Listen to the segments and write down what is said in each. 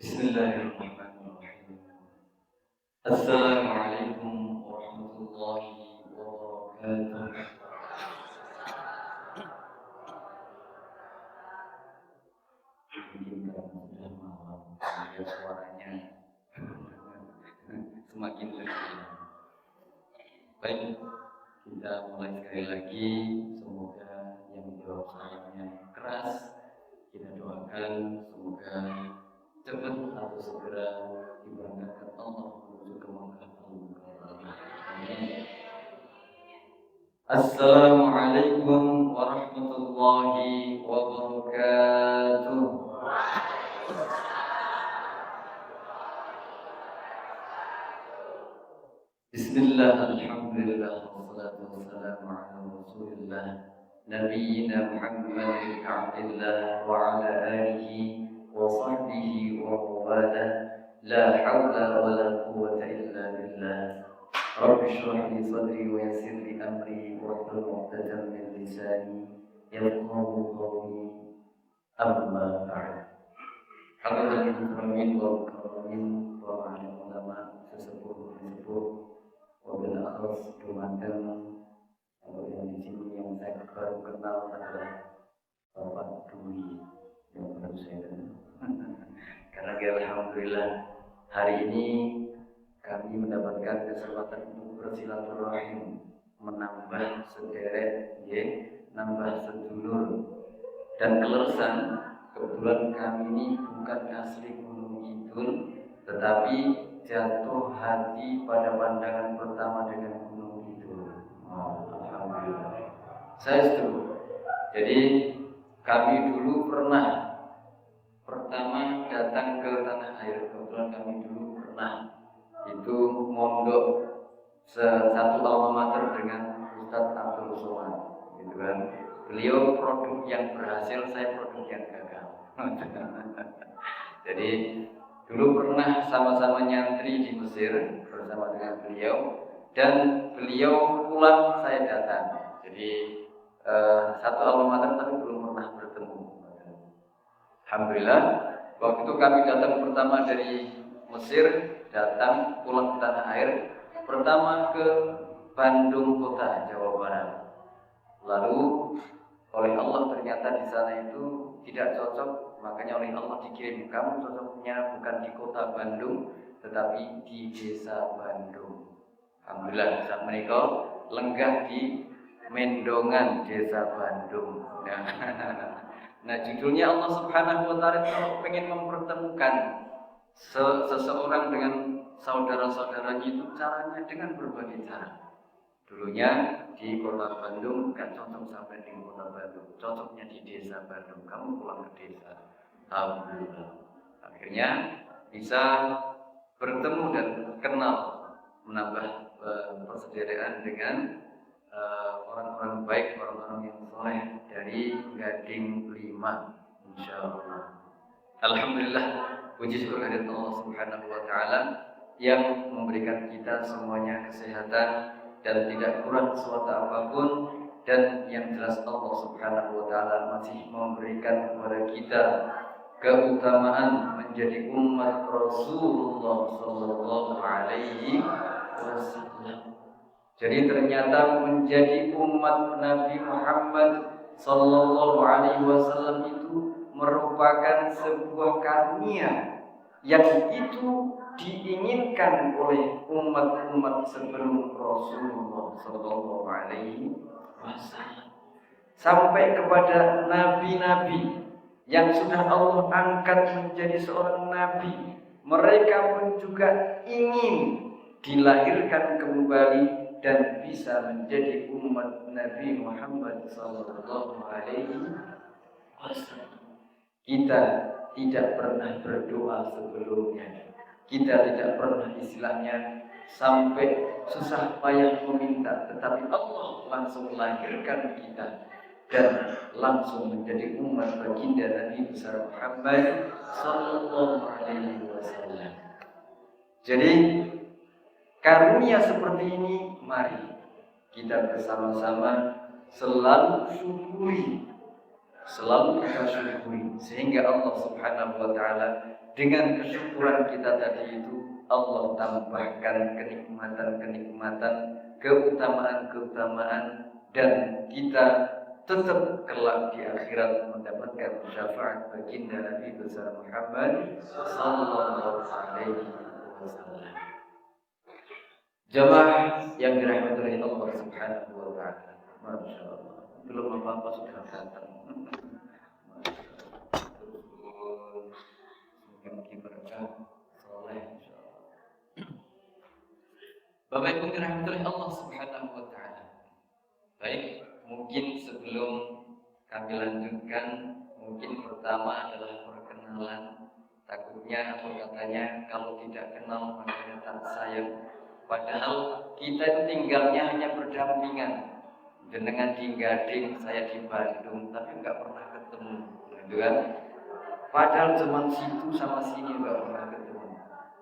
Bismillahirrahmanirrahim. Assalamualaikum warahmatullahi wabarakatuh. Mungkin karena sudah malam, sehingga suaranya semakin terdengar. Baik, kita mulai sekali lagi. Semoga yang menjawab salamnya keras. Kita doakan semoga cepat atau segera diberangkatkan Allah menuju ke Makkah al-Mukarramah. Amin. Assalamualaikum warahmatullahi wabarakatuh. Bismillah, alhamdulillah, wassalatu wassalamu ala rasulillah Nabiyyina Muhammadin abdillah wa ala alihi wa sahbihi wa mawalah. La hawla wa la quwwata illa billah. Rabbi shrah li sadri wa yassir li amri wahlul 'uqdatam min lisani yafqahu qawli. Amma ba'd. Hadirin muslimin wal mukarramin, para alim ulama, sesepuh wabil akhas Dumateng. Kalau yang di sini yang saya baru kenal adalah Bapak Dwi yang baru saya kenal. Karena alhamdulillah hari ini kami mendapatkan kesempatan untuk bersilaturahim, menambah sederet, nambah sedulur dan keleresan. Kebetulan kami ini bukan asli Gunung Kidul, tetapi jatuh hati pada pandangan pertama dengan Gunung Kidul. Alhamdulillah. Saya setuju. Jadi kami dulu pernah pertama datang ke tanah air. Kebetulan kami dulu pernah itu mondok satu alma mater dengan Ustadz Abdul Somad, gitu kan. Beliau produk yang berhasil, saya produk yang gagal. Jadi dulu pernah sama-sama nyantri di Mesir bersama dengan beliau, dan beliau pulang saya datang. Jadi satu alma mater tapi belum pernah bertemu. Alhamdulillah, waktu itu kami datang pertama dari Mesir, datang pulang ke tanah air, pertama ke Bandung kota, Jawa Barat. Lalu oleh Allah ternyata di sana itu tidak cocok, makanya oleh Allah dikirim, kamu cocoknya bukan di kota Bandung, tetapi di desa Bandung. Alhamdulillah, saat mereka lenggah di Mendongan, desa Bandung. Nah, judulnya Allah Subhanahu wa Ta'ala kalau pengen mempertemukan seseorang dengan saudara-saudaranya itu caranya dengan berbagai cara. Dulunya di kota Bandung gak cocok sampai di kota Bandung, cocoknya di desa Bandung. Kamu pulang ke desa. Alhamdulillah, akhirnya bisa bertemu dan kenal, menambah persaudaraan dengan orang-orang baik, orang-orang yang soleh dari Gading 5, insyaallah. Alhamdulillah, puji syukur kehadirat Allah Subhanahu wa Ta'ala yang memberikan kita semuanya kesehatan dan tidak kurang suatu apapun, dan yang jelas Allah Subhanahu wa Ta'ala masih memberikan kepada kita keutamaan menjadi umat Rasulullah sallallahu alaihi wasallam. Jadi ternyata menjadi umat Nabi Muhammad sallallahu alaihi wasallam itu merupakan sebuah karunia yang itu diinginkan oleh umat-umat sebelum Rasulullah sallallahu alaihi wasallam, sampai kepada nabi-nabi yang sudah Allah angkat menjadi seorang nabi. Mereka pun juga ingin dilahirkan kembali dan bisa menjadi umat Nabi Muhammad sallallahu alaihi wasallam. Kita tidak pernah berdoa sebelumnya. Kita tidak pernah istilahnya sampai susah payah meminta, tetapi Allah langsung melahirkan kita dan langsung menjadi umat baginda Nabi besar Muhammad sallallahu alaihi wasallam. Jadi karunia seperti ini, mari kita bersama-sama selalu syukuri selalu kita syukuri, sehingga Allah Subhanahu wa taala dengan kesyukuran kita tadi itu Allah tambahkan kenikmatan-kenikmatan, keutamaan-keutamaan, dan kita tetap kelak di akhirat mendapatkan syafaat baginda Nabi besar Muhammad sallallahu alaihi wasallam. Jamaah yang dirahmati oleh Allah Subhanahu wa taala. Masyaallah. Belum apa-apa sudah datang. Mungkin berkah soleh insyaallah. Bapak Ibu dirahmati oleh Allah Subhanahu wa taala. Baik, mungkin sebelum kami lanjutkan, mungkin pertama adalah perkenalan. Takutnya atau katanya kalau tidak kenal maka tak sayang. Padahal kita itu tinggalnya hanya berdampingan. Dengan di Gading, saya di Bandung, tapi nggak pernah ketemu, gitu kan? Padahal zaman situ sama sini nggak pernah ketemu.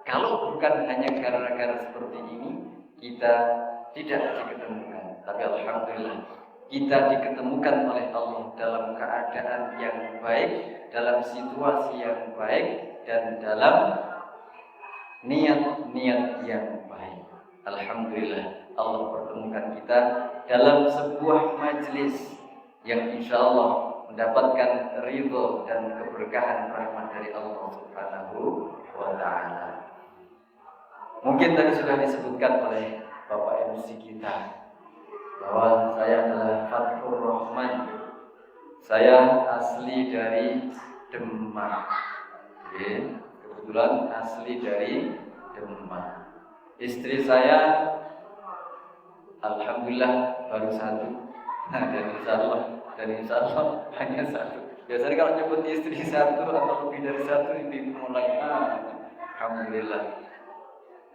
Kalau bukan hanya gara-gara seperti ini, kita tidak diketemukan. Tapi alhamdulillah, kita diketemukan oleh Allah dalam keadaan yang baik, dalam situasi yang baik, dan dalam niat-niat yang baik. Alhamdulillah, Allah pertemukan kita dalam sebuah majelis yang insya Allah mendapatkan ridho dan keberkahan rahmat dari Allah Subhanahu wa taala. Mungkin tadi sudah disebutkan oleh Bapak MC kita bahwa saya adalah Fathur Rahman. Saya asli dari Demak. Kebetulan asli dari Demak. Istri saya alhamdulillah baru satu. Dan insya Allah hanya satu. Biasanya kalau nyebut istri satu atau lebih dari satu ini mulai alhamdulillah.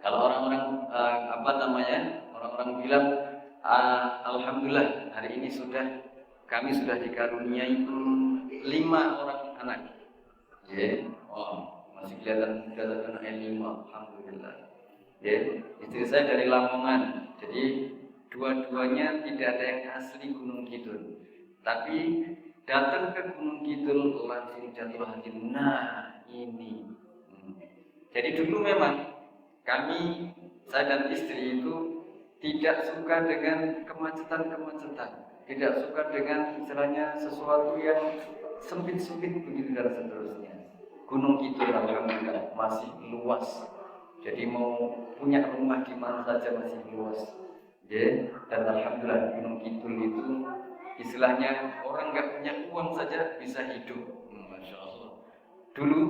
Kalau orang-orang orang-orang bilang alhamdulillah hari ini kami sudah dikaruniai 5 orang anak. Masih kelihatan anaknya 5, alhamdulillah. Istri saya dari Lamongan, jadi dua-duanya tidak ada yang asli Gunung Kidul, tapi datang ke Gunung Kidul langsung jatuh hati. Nah ini, jadi dulu memang saya dan istri itu tidak suka dengan kemacetan, tidak suka dengan istilahnya sesuatu yang sempit-sempit begitu dan seterusnya. Gunung Kidul alhamdulillah masih luas. Jadi mau punya rumah di mana saja masih luas. Dan alhamdulillah Gunung Kidul itu istilahnya orang nggak punya uang saja bisa hidup. Masya Allah. Dulu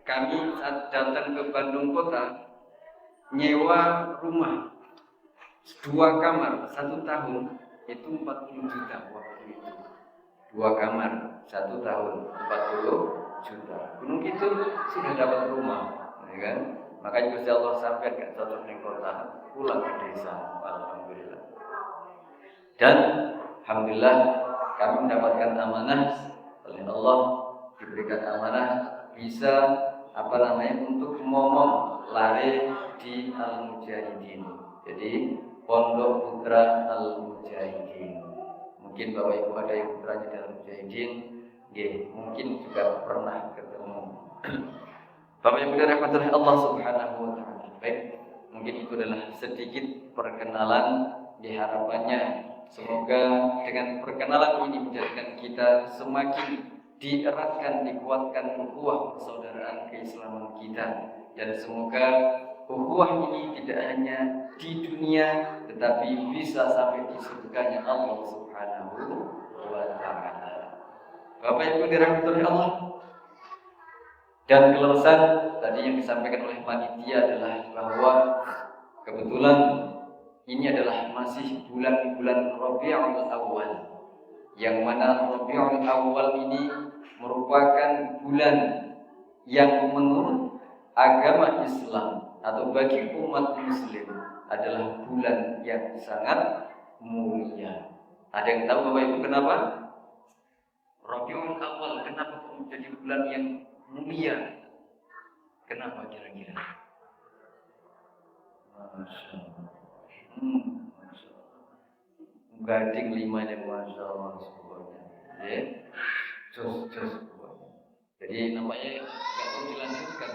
kami saat datang ke Bandung kota nyewa rumah 2 kamar 1 tahun itu 40 juta waktu itu. 2 kamar 1 tahun 40 juta. Gunung Kidul sudah dapat rumah, ya kan? Makanya Gusti Allah sampai gak cocok di kota, pulang ke desa. Alhamdulillah. Dan alhamdulillah kami mendapatkan amanah oleh Allah, diberikan amanah bisa untuk momong lari di Al-Mujahidin. Jadi Pondok Putra Al-Mujahidin. Mungkin Bapak Ibu ada yang putranya di Al-Mujahidin, mungkin juga pernah ketemu. Bapak Ibu dirahmati Allah Subhanahu wa taala. Baik, mungkin itu adalah sedikit perkenalan. Diharapannya semoga dengan perkenalan ini menjadikan kita semakin dieratkan, dikuatkan ukhuwah persaudaraan keislaman kita, dan semoga ukhuwah ini tidak hanya di dunia tetapi bisa sampai di surganya Allah Subhanahu wa taala. Bapak Ibu dirahmati Allah. Dan kelulusan tadi yang disampaikan oleh panitia adalah bahwa kebetulan ini adalah masih bulan-bulan Rabiul Awal, yang mana Rabiul Awal ini merupakan bulan yang menurut agama Islam atau bagi umat Muslim adalah bulan yang sangat mulia. Ada yang tahu Bapak Ibu kenapa? Rabiul Awal kenapa menjadi bulan yang mulia? Kenapa kira-kira? Masya Allah. Gading 5 yang Masya Allah semuanya. Jos. Jadi namanya nggak perlu dilanjutkan.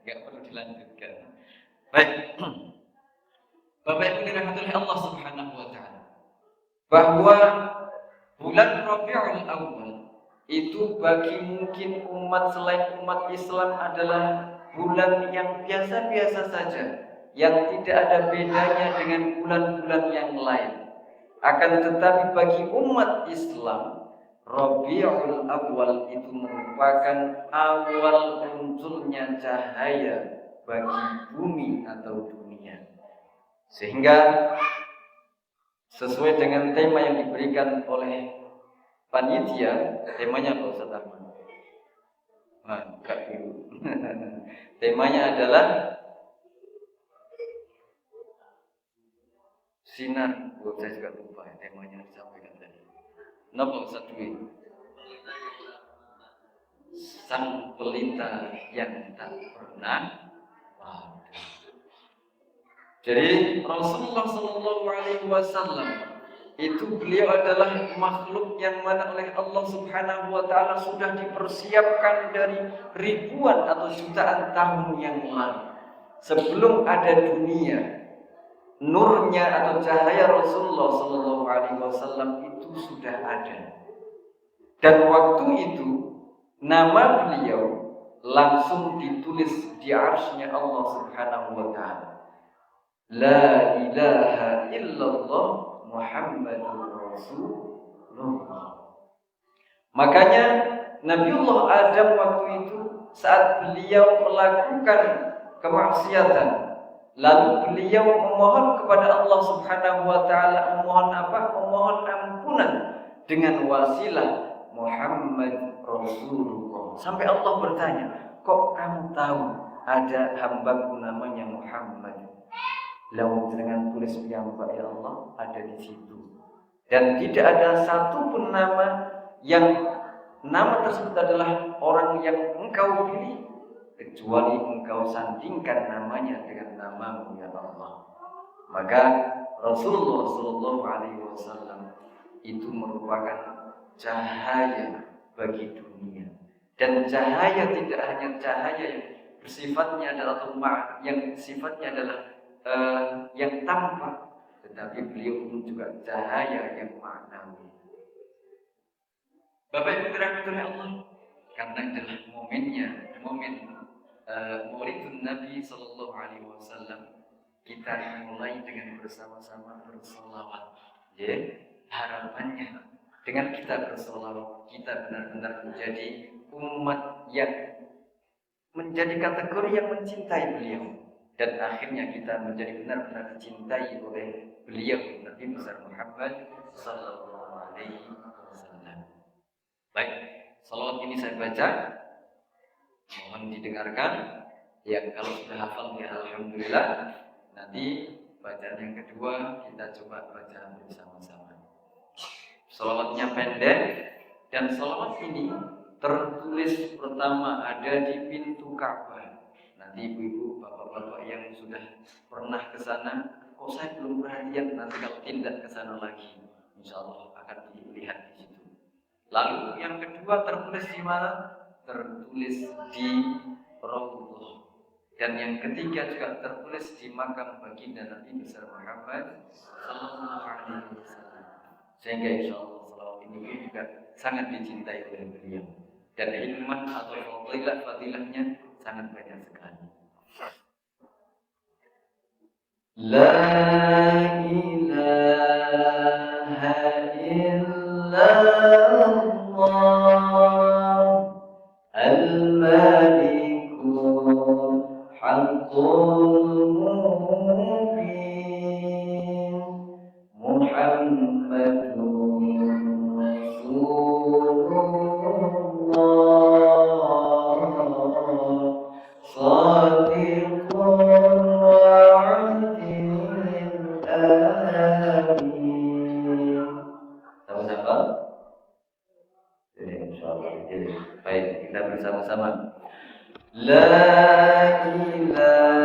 Nggak perlu dilanjutkan. Baik. Bapak Ibu dirahmati Allah Subhanahu wa taala. Bahwa bulan Rabiul Awal itu bagi mungkin umat selain umat Islam adalah bulan yang biasa-biasa saja, yang tidak ada bedanya dengan bulan-bulan yang lain. Akan tetapi bagi umat Islam, Rabiul Awal itu merupakan awal munculnya cahaya bagi bumi atau dunia. Sehingga sesuai dengan tema yang diberikan oleh panitia, temanya apa Ustaz Ahmad? Enggak dulu. Temanya adalah sinar. Saya juga lupa ya, temanya disampaikan tadi. Napa Ustaz Dwi? Sang pelita yang tak pernah padu. Jadi Rasulullah Sallallahu Alaihi Wasallam itu beliau adalah makhluk yang mana oleh Allah Subhanahu Wa Taala sudah dipersiapkan dari ribuan atau jutaan tahun yang lalu. Sebelum ada dunia, nurnya atau cahaya Rasulullah Sallallahu Alaihi Wasallam itu sudah ada. Dan waktu itu nama beliau langsung ditulis di arsy-Nya Allah Subhanahu Wa Taala. La ilaha illallah Muhammadur Rasulullah. Makanya Nabiullah Adam waktu itu saat beliau melakukan kemaksiatan, lalu beliau memohon kepada Allah Subhanahu wa taala, memohon apa? Memohon ampunan dengan wasilah Muhammad Rasulullah. Sampai Allah bertanya, "Kok kamu tahu ada hambaku namanya Muhammad?" Lalu dengan tulis piyambak ya Allah ada di situ. Dan tidak ada satu pun nama yang nama tersebut adalah orang yang engkau pilih kecuali engkau sandingkan namanya dengan namamu ya Allah. Maka Rasulullah Sallallahu Alaihi Wasallam itu merupakan cahaya bagi dunia. Dan cahaya tidak hanya cahaya yang bersifatnya adalah yang sifatnya adalah yang tampak, tetapi beliau pun juga cahaya yang maknawi. Bapak Ibu dirahmati Allah, karena adalah momennya, momen Maulidun Nabi Sallallahu Alaihi Wasallam, kita mulai dengan bersama-sama bersolawat. Ya, harapannya dengan kita bersolawat, kita benar-benar menjadi umat yang menjadi kategori yang mencintai beliau. Dan akhirnya kita menjadi benar-benar dicintai oleh beliau Nabi besar Muhammad Sallallahu Alaihi Wasallam. Baik, salawat ini saya baca, mohon didengarkan. Ya kalau sudah hafal ya alhamdulillah. Nanti bacaan yang kedua kita coba baca bersama-sama. Salawatnya pendek dan salawat ini tertulis pertama ada di pintu Ka'bah. Nanti ibu-ibu, bapak-bapak yang sudah pernah ke sana, kok saya belum perhatian, nanti kalau tindak ke sana lagi, insya Allah akan dilihat di situ. Lalu yang kedua tertulis di mana? Tertulis di Raudhah. Dan yang ketiga juga tertulis di makam baginda Nabi besar Muhammad Sallallahu Alaihi Wasallam. Sehingga insya Allah salawat ini juga sangat dicintai oleh beliau. Dan hikmah atau fadilahnya sangat banyak sekali. La ilaha illallah al-malikul haqqul mubin Muhammadun Rasulullah Sadiqun wa'adil amin. Sama-sama? Jadi insyaAllah. Baik, kita bersama-sama. La ilaha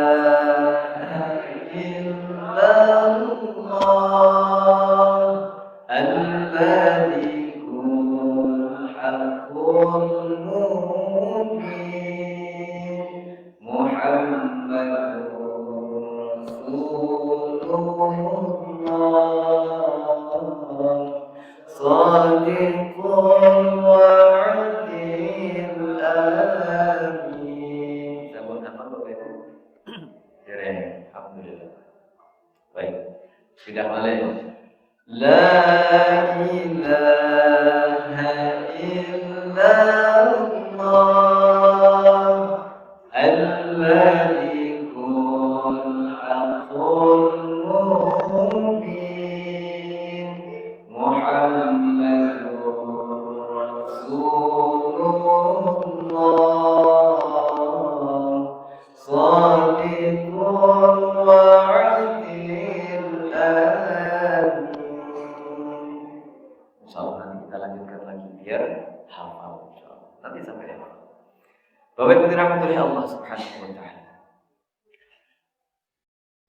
illallah al-malikul mubin Muhammadur Rasulullah Shadiqul wa'dil amin. Sabun apa Bapak Ibu? Keren, alhamdulillah. Baik, sudah mulai. La ilaha illallah al-malikul haqqul mubin Muhammadur Rasulullah Shadiqul wa'dil amin. Insyaallah nanti kita lanjutkan lagi biar hafal insyaallah. Nanti sampai hafal. Bapak Ibu dirahmati Allah Subhanahu wa taala.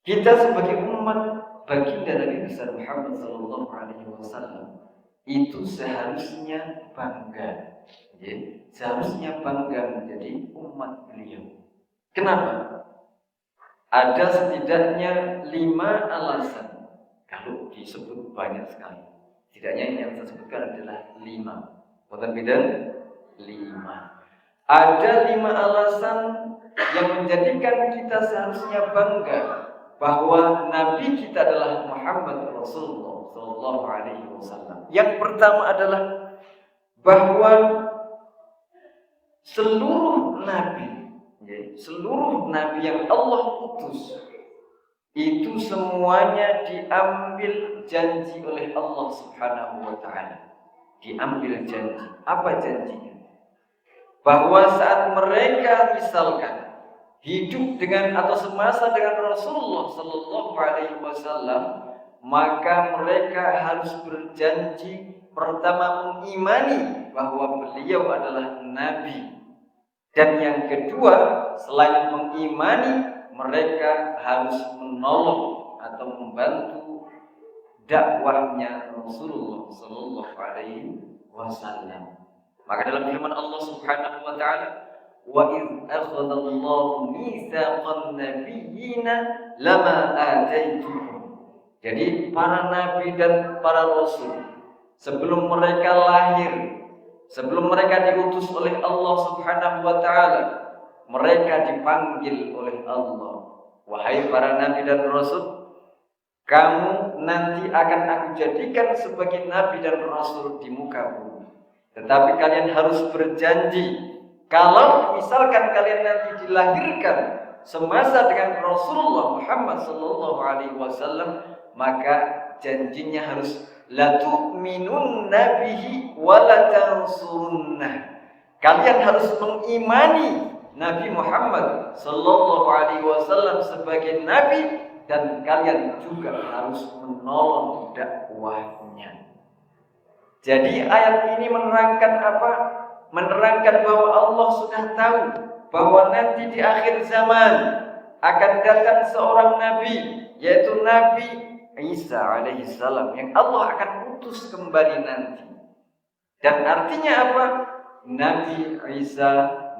Kita sebagai umat baginda Nabi besar Muhammad sallallahu alaihi wasallam itu seharusnya bangga. Ya, seharusnya bangga menjadi umat beliau. Kenapa? Ada setidaknya 5 alasan. Kalau disebut banyak sekali. Setidaknya ini yang saya sebutkan adalah 5. Bukan beda? 5. Ada 5 alasan yang menjadikan kita seharusnya bangga bahwa Nabi kita adalah Muhammad Rasulullah Sallallahu Alaihi Wasallam. Yang pertama adalah bahwa seluruh nabi yang Allah utus itu semuanya diambil janji oleh Allah Subhanahu wa taala. Diambil janji. Apa janjinya? Bahwa saat mereka misalkan hidup dengan atau semasa dengan Rasulullah sallallahu alaihi wasallam, maka mereka harus berjanji pertama mengimani bahwa beliau adalah nabi. Dan yang kedua, selain mengimani, mereka harus menolong atau membantu dakwahnya Rasulullah sallallahu alaihi wasallam. Maka dalam firman Allah Subhanahu wa taala, "Wa idz akhadha Allahu mitsaqan nabiyyina lama ataitukum." Jadi para nabi dan para rasul sebelum mereka lahir, sebelum mereka diutus oleh Allah Subhanahu wa taala, mereka dipanggil oleh Allah, "Wahai para nabi dan rasul, kamu nanti akan aku jadikan sebagai nabi dan rasul di muka bumi. Tetapi kalian harus berjanji, kalau misalkan kalian nanti dilahirkan semasa dengan Rasulullah Muhammad sallallahu alaihi wasallam, maka janjinya harus la tu'minunna bihi wa la tansurunnah. Kalian harus mengimani Nabi Muhammad sallallahu alaihi wasallam sebagai nabi dan kalian juga harus menolong dakwahnya." Jadi ayat ini menerangkan apa? Menerangkan bahwa Allah sudah tahu bahwa nanti di akhir zaman akan datang seorang nabi, yaitu Nabi Isa alaihissalam, yang Allah akan utus kembali nanti. Dan artinya apa? Nabi Isa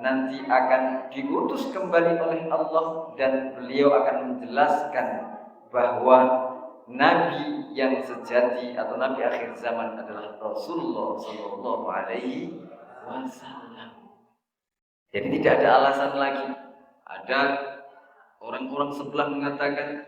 nanti akan diutus kembali oleh Allah dan beliau akan menjelaskan bahwa Nabi yang sejati atau Nabi akhir zaman adalah Rasulullah Sallallahu Alaihi Wasallam. Jadi tidak ada alasan lagi. Ada orang-orang sebelah mengatakan,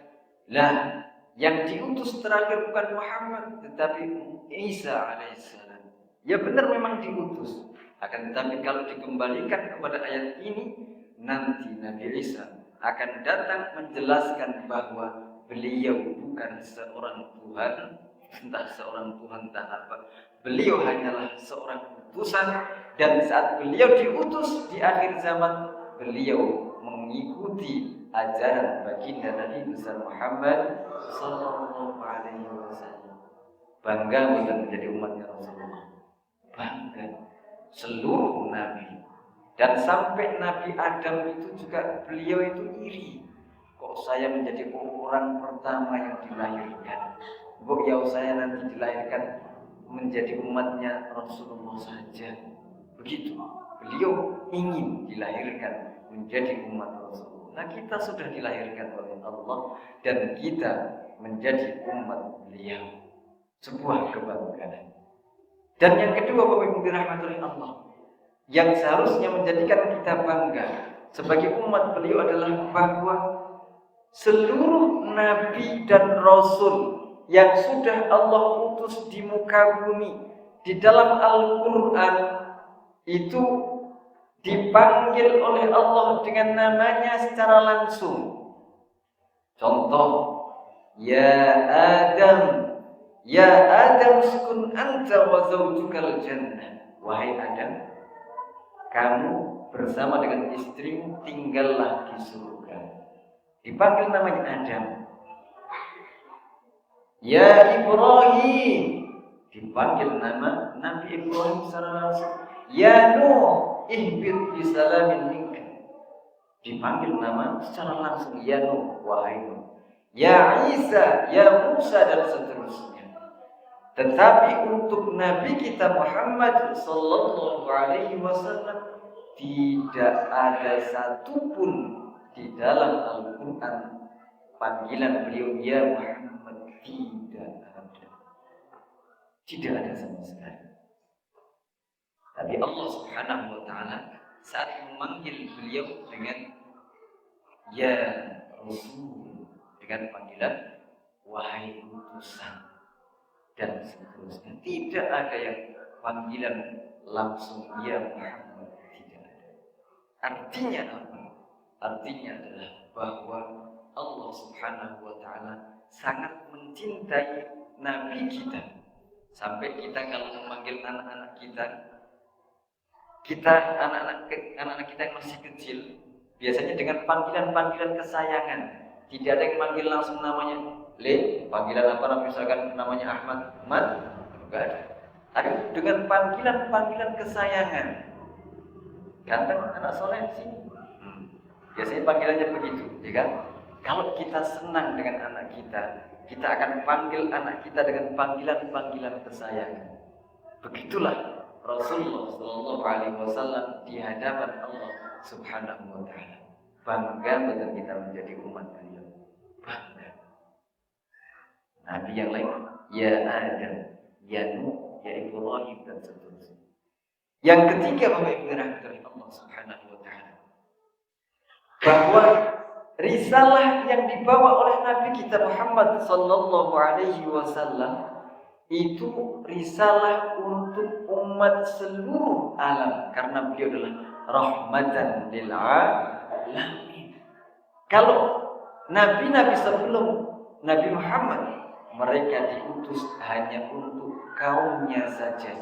lah yang diutus terakhir bukan Muhammad tetapi Isa alaihissalam. Ya benar memang diutus. Akan tetapi kalau dikembalikan kepada ayat ini, nanti Nabi Isa akan datang menjelaskan bahwa beliau bukan seorang Tuhan, entah seorang Tuhan entah apa. Beliau hanyalah seorang utusan, dan saat beliau diutus di akhir zaman, beliau mengikuti ajaran baginda Nabi besar Muhammad sallallahu alaihi wasallam. Bangga bukan menjadi umatnya Rasulullah. Bangga seluruh nabi. Dan sampai Nabi Adam itu juga beliau itu iri. Kok saya menjadi orang pertama yang dilahirkan? Kok ya saya nanti dilahirkan menjadi umatnya Rasulullah saja? Begitu. Beliau ingin dilahirkan menjadi umat Rasul. Nah, kita sudah dilahirkan oleh Allah dan kita menjadi umat beliau. Sebuah kebanggaan. Dan yang kedua, Bapak Ibu dirahmati oleh Allah, yang seharusnya menjadikan kita bangga sebagai umat beliau adalah bahwa seluruh nabi dan rasul yang sudah Allah utus di muka bumi di dalam Al-Quran itu dipanggil oleh Allah dengan namanya secara langsung. Contoh, Ya Adam uskun anta wa zawjukal jannah. Wahai Adam, kamu bersama dengan istrimu tinggallah di surga. Dipanggil namanya Adam. Ya Ibrahim, dipanggil nama Nabi Ibrahim secara langsung. Ya Nuh, ihbit bisalamin minka, dipanggil nama secara langsung. Ya Nuh, wahai Nuh. Ya Isa, ya Musa, dan seterusnya. Tetapi untuk Nabi kita Muhammad sallallahu alaihi wasallam tidak ada satupun di dalam Al-Quran panggilan beliau ya Muhammad, tidak ada sama sekali. Tapi Allah Subhanahu wa taala saat memanggil beliau dengan ya Rasul, dengan panggilan wahai utusan dan seterusnya, tidak ada yang panggilan langsung ya Muhammad, tidak ada. Artinya apa? Artinya adalah bahwa Allah Subhanahu wa taala sangat mencintai nabi kita. Sampai kita kalau memanggil anak-anak kita anak-anak kita yang masih kecil, biasanya dengan panggilan-panggilan kesayangan. Tidak ada yang manggil langsung namanya Le, panggilan apa misalkan namanya Ahmad, enggak ada. Tapi dengan panggilan-panggilan kesayangan. Ganteng anak soleh sini. Biasanya panggilannya begitu, ya kan? Kalau kita senang dengan anak kita akan panggil anak kita dengan panggilan-panggilan kesayangan. Begitulah Rasulullah Shallallahu Alaihi Wasallam di hadapan Allah Subhanahu Wa Taala. Bangga betul kita menjadi umat beliau. Bangga. Nabi yang lain, ya Adam, ya Nuh, ya Ibrahim, dan seterusnya. Yang ketiga, Bapak Ibu rahmati Allah Subhanahu Wa Taala, bahwa risalah yang dibawa oleh Nabi kita Muhammad Sallallahu Alaihi Wasallam itu risalah untuk umat seluruh alam, karena beliau adalah rahmatan lil alamin. Kalau nabi-nabi sebelum Nabi Muhammad, mereka diutus hanya untuk kaumnya saja.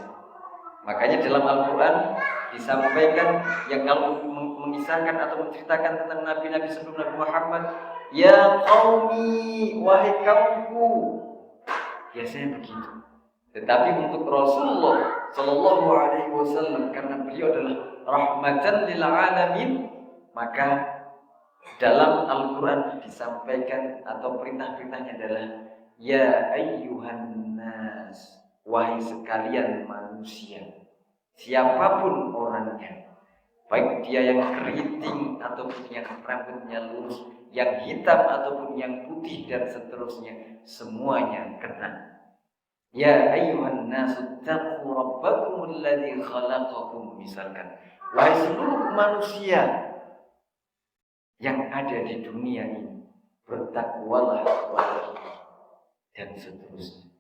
Makanya dalam Al-Quran disampaikan yang kalau mengisahkan atau menceritakan tentang nabi-nabi sebelum Nabi Muhammad, ya qaumi, wahai kaumku, biasanya begitu. Tetapi untuk Rasulullah Sallallahu Alaihi Wasallam, karena beliau adalah rahmatan lil alamin, maka dalam Al-Quran disampaikan atau perintah-perintahnya adalah ya ayyuhan nas, wahai sekalian manusia, siapapun orangnya, baik dia yang keriting ataupun yang rambutnya lurus, yang hitam ataupun yang putih dan seterusnya, semuanya kena. Ya ayyuhan nasu taqu rabbakumul ladzi khalaqakum, misalkan, wahai seluruh manusia yang ada di dunia ini, bertakwalah kepada Allah, dan seterusnya.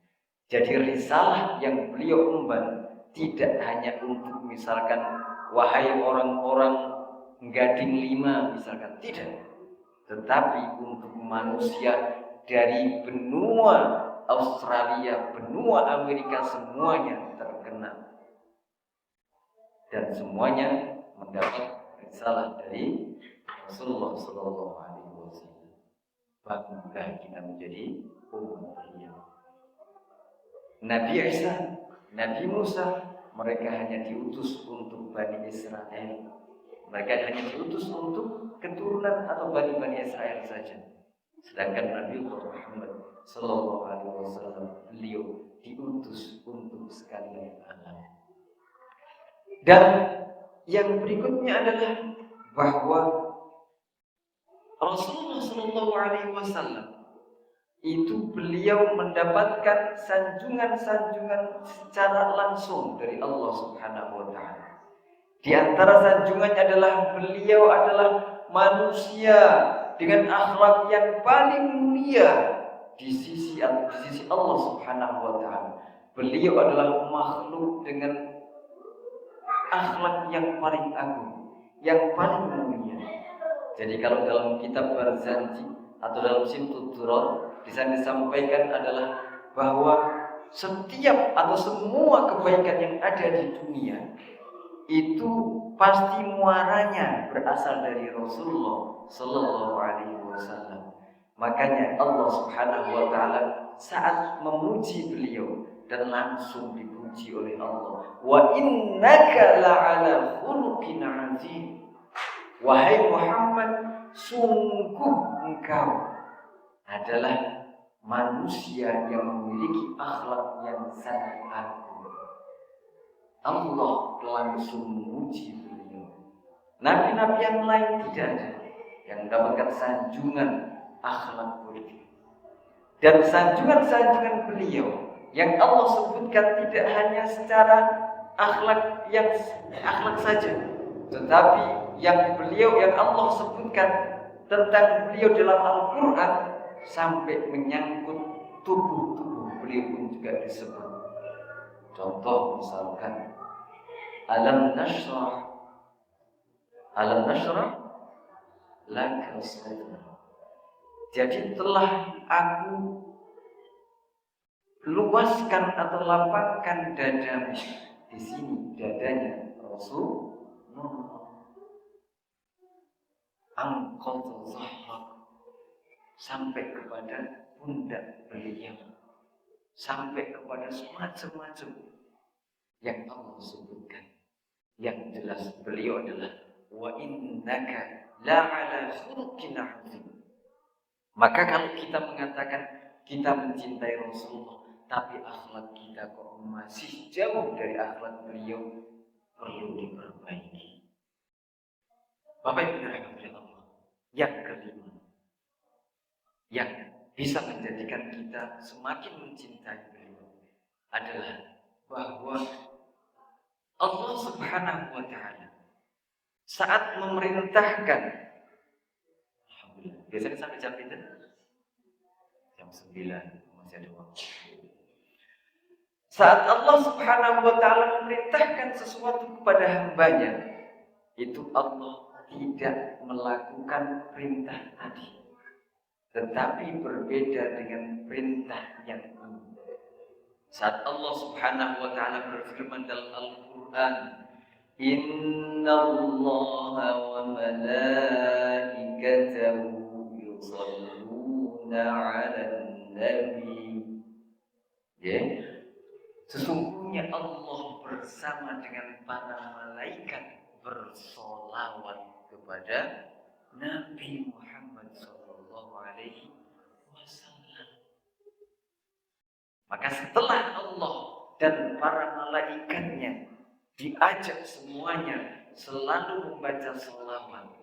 Jadi risalah yang beliau emban tidak hanya untuk misalkan wahai orang-orang Gading 5 misalkan, tidak, tetapi untuk manusia dari benua Australia, benua Amerika, semuanya terkena dan semuanya mendapat risalah dari Rasulullah Sallallahu Alaihi Wasallam. Bangga kita menjadi umat beliau. Nabi Isa, Nabi Musa, mereka hanya diutus untuk Bani Israel. Mereka hanya diutus untuk keturunan atau Bani Israel saja. Sedangkan Nabi Muhammad Sallallahu Alaihi Wasallam, beliau diutus untuk sekalian alam. Dan yang berikutnya adalah bahwa Rasulullah Shallallahu Alaihi Wasallam itu beliau mendapatkan sanjungan-sanjungan secara langsung dari Allah Subhanahu Wa Taala. Di antara sanjungannya adalah beliau adalah manusia dengan akhlak yang paling mulia di sisi Allah Subhanahu Wa Taala. Beliau adalah makhluk dengan akhlak yang paling agung, yang paling mulia. Jadi kalau dalam kitab Barzanji atau dalam Simtud Duror di sana disampaikan adalah bahwa setiap atau semua kebaikan yang ada di dunia itu pasti muaranya berasal dari Rasulullah Sallallahu Alaihi Wasallam. Makanya Allah Subhanahu Wa Taala saat memuji beliau dan langsung dipuji oleh Allah. Wa innaka la'ala khuluqin 'azim. Wahai Muhammad, sungguh engkau adalah manusia yang memiliki akhlak yang sangat agung. Allah langsung memuji beliau. Nabi-nabi yang lain tidak ada yang mendapatkan sanjungan akhlak mulia. Dan sanjungan-sanjungan beliau yang Allah sebutkan tidak hanya secara akhlak saja, tetapi yang Allah sebutkan tentang beliau dalam Al-Quran sampai menyangkut tubuh beliau pun juga disebut. Contoh misalkan Alam nashrah laka sadrak. Jadi telah aku luaskan atau lapangkan dadamu. Di sini dadanya Rasulullah. Angkot zahrak, sampai kepada pundak beliau, sampai kepada semacam-macam yang Allah sebutkan. Yang jelas beliau adalah wa innaka la'ala khuluqin 'azim. Maka kalau kita mengatakan kita mencintai Rasulullah, tapi akhlak kita kok masih jauh dari akhlak beliau, perlu diperbaiki. Bapak Ibu dirahmati Allah. Yang kelima, yang bisa menjadikan kita semakin mencintai beliau adalah bahwa Allah Subhanahu Wa Taala saat memerintahkan, alhamdulillah, biasanya sampai jam itu, jam 9 masih ada waktu. Saat Allah Subhanahu Wa Taala memerintahkan sesuatu kepada hambanya, itu Allah tidak melakukan perintah tadi, tetapi berbeda dengan perintah yang ini. Saat Allah Subhanahu Wa Taala berfirman dalam Al-Quran, Innallaha wa malaikatahu yusalluna 'alan nabi. Sesungguhnya Allah bersama dengan para malaikat bersolawat kepada Nabi Muhammad Sallallahu Alaihi Wasallam. Maka setelah Allah dan para malaikatnya diajak semuanya selalu membaca selawat,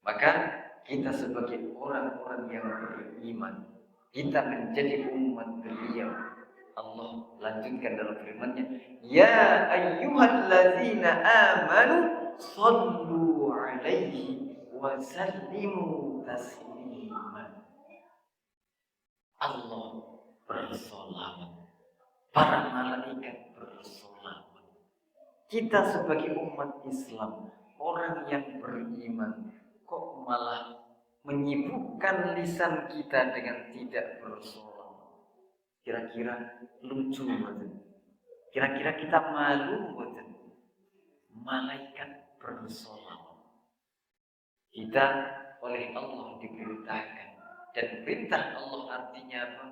maka kita sebagai orang-orang yang beriman, kita menjadi umat beliau. Allah lanjutkan dalam firman-Nya, Ya ayyuhalladzina amanu sallu alaihi wa sallimu taslima. Allah bersolawat, para malaikat bersolawat. Kita sebagai umat Islam, orang yang beriman, kok malah menyibukkan lisan kita dengan tidak bersolawat? Kira-kira lucu betul. Kira-kira kita malu betul. Malaikat bersolawat. Kita oleh Allah diperintahkan, dan perintah Allah artinya apa?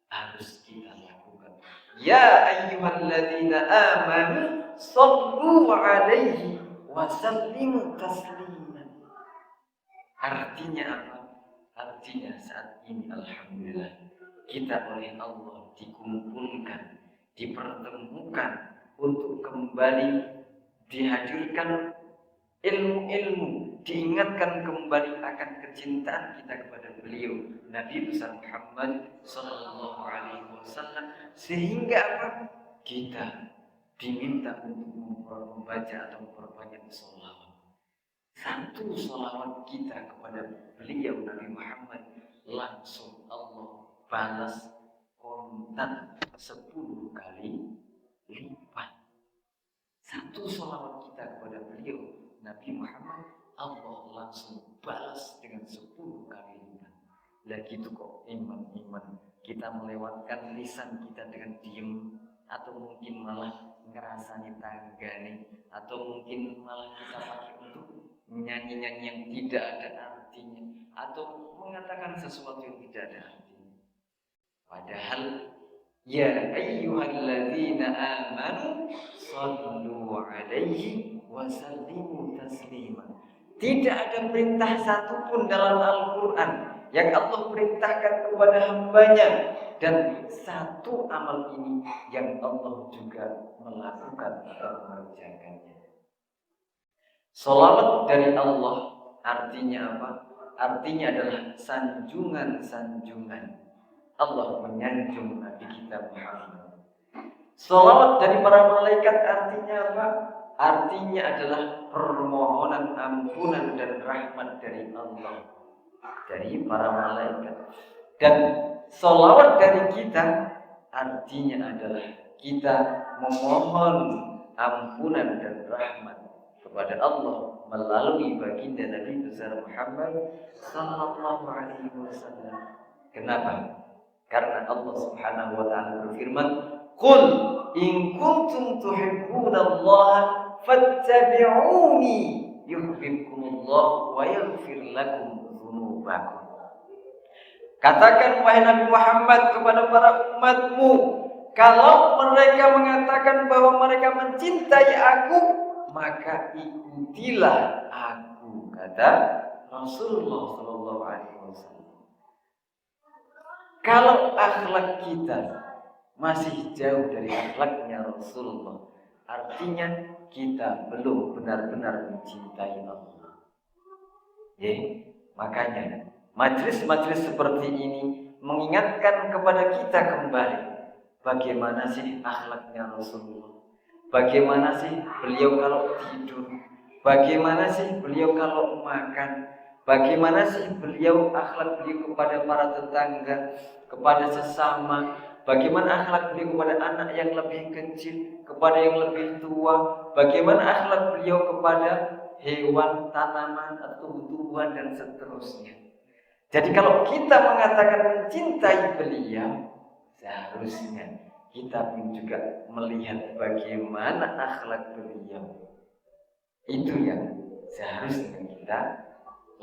Harus kita lakukan. Ya ayyuhalladzina amanu sallu alaihi wa sallimu taslima. Artinya apa? Artinya saat ini alhamdulillah kita oleh Allah dikumpulkan, dipertemukan untuk kembali dihadirkan ilmu-ilmu, diingatkan kembali akan kecintaan kita kepada beliau Nabi besar Muhammad sallallahu alaihi wasallam, sehingga apa? Kita diminta untuk membaca atau memperbanyak sholawat. Satu sholawat kita kepada beliau Nabi Muhammad langsung Allah balas kontan 10 kali lipat. Satu sholawat kita kepada beliau Nabi Muhammad, Allah langsung balas dengan 10 kali lipat. Lah gitu kok iman-iman kita melewatkan lisan kita dengan diem, atau mungkin malah ngerasani tanggane, atau mungkin malah kita pakai untuk nyanyi-nyanyi yang tidak ada artinya, atau mengatakan sesuatu yang tidak ada artinya. Padahal ya ayyuhalladzina amanu sallu alaihi wa sallimu taslima. Tidak ada perintah satupun dalam Al-Quran yang Allah perintahkan kepada hambanya, dan satu amal ini yang Allah juga melakukan atau mengerjakannya. Sholawat dari Allah artinya apa? Artinya adalah sanjungan-sanjungan. Allah menyanjung Nabi kita Muhammad. Sholawat dari para malaikat artinya apa? Artinya adalah permohonan ampunan dan rahmat dari Allah, dari para malaikat. Dan sholawat dari kita artinya adalah kita memohon ampunan dan rahmat kepada Allah melalui baginda Nabi besar Muhammad sallallahu alaihi wasallam. Kenapa? Karena Allah Subhanahu wa taala berfirman, "Qul in kuntum tuhibbunallaha fattabi'uni yuhibbukumullah wa yaghfir lakum dzunubakum." Katakan wahai Nabi Muhammad kepada para umatmu, kalau mereka mengatakan bahwa mereka mencintai aku, maka ikutilah aku, kata Rasulullah sallallahu alaihi wasallam. Kalau akhlak kita masih jauh dari akhlaknya Rasulullah, artinya kita belum benar-benar mencintai Allah. Makanya majelis-majelis seperti ini mengingatkan kepada kita kembali bagaimana sih akhlaknya Rasulullah, bagaimana sih beliau kalau tidur, bagaimana sih beliau kalau makan, bagaimana sih beliau akhlak beliau kepada para tetangga, kepada sesama, bagaimana akhlak beliau kepada anak yang lebih kecil, kepada yang lebih tua, bagaimana akhlak beliau kepada hewan, tanaman, atau tumbuhan dan seterusnya. Jadi kalau kita mengatakan mencintai beliau, seharusnya kita pun juga melihat bagaimana akhlak beliau. Itu yang seharusnya kita